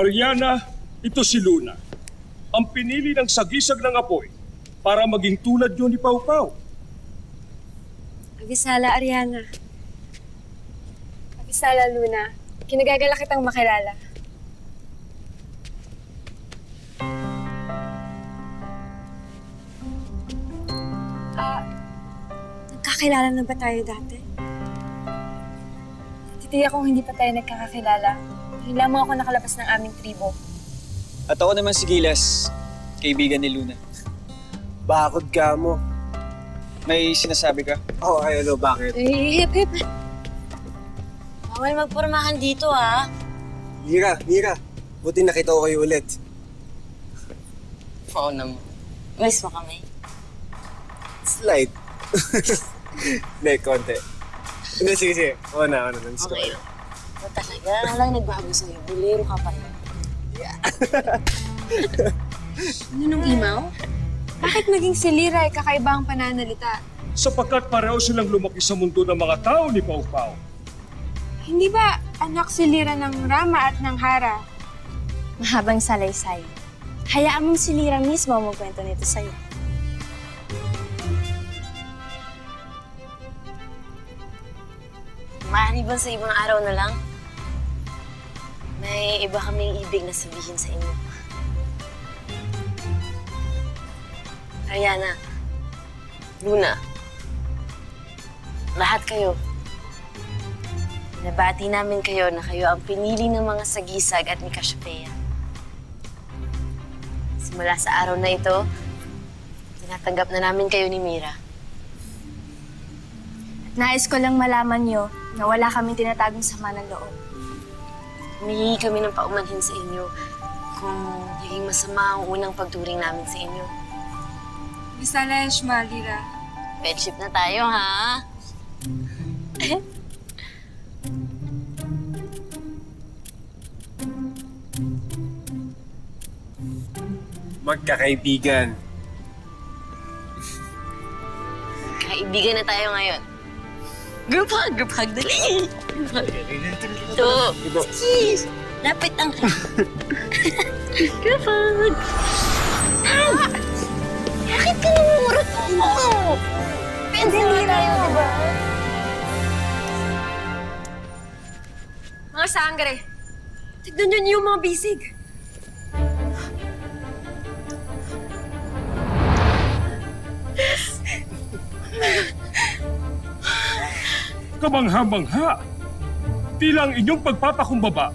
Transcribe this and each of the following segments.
Ariana, ito si Luna. Ang pinili ng sagisag ng apoy para maging tulad nyo ni Pau Pau. Agisala, Ariana. Agisala, Luna. Kinagagala kitang makilala. Nagkakilala na ba tayo dati? Titiyak kung hindi pa tayo nagkakakilala. Hindi lamang ako nakalabas ng aming tribo. At ako naman si Gilas, kaibigan ni Luna. Bakod ka mo. May sinasabi ka? Oo, ano, bakit? Hip, hip. Bawal magpormahan dito, ha? Mira. Buti nakita ko kayo ulit. Oo naman. Miss mo kami. Slight. Hindi, konti. Hindi, sige. Oo na. Namiss ko Okay. kayo. O talaga, lang nagbago sa'yo. Bulero ka pa rin. Ano nung imaw? Bakit naging si Lira ay kakaiba ang pananalita? Sapagkat pareho silang lumaki sa mundo ng mga tao ni Pau Pau. Hindi ba anak si Lira ng Rama at ng Hara? Mahabang salaysay. Hayaan mong si Lira mismo ang magkwento nito sa'yo. Maaari ba sa ibang araw na lang? May iba kaming ibig na sabihin sa inyo. Ariana, Luna, lahat kayo. Nabati namin kayo na kayo ang pinili ng mga sagisag at ni Cassiopeia. Simula sa araw na ito, tinatanggap na namin kayo ni Mira. Nais ko lang malaman nyo na wala kaming tinatagong sama ng loob. Humihingi kami ng paumanhin sa inyo kung naging masama ang unang pagturing namin sa inyo. Agisala, Yashma, Lira. Friendship na tayo, ha? Magkakaibigan. Kaibigan na tayo ngayon. Group hug, dali! Group hug. Ito. Cheese! Lapit ang... Group hug! Ah! Bakit ka namumurot mo? Pwede nila yun, di ba? Mga sangre, tignan niyo yung mga bisig. Kamangha-mangha. Tila ang inyong pagpapakumbaba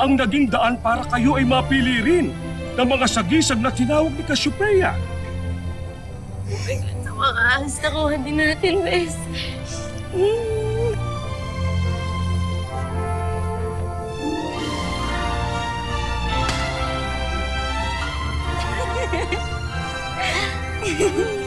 ang naging daan para kayo ay mapili rin ng mga sagisag na tinawag ni Cassiopeia. Nakakaahas na kuha din natin, Wes. Hehehe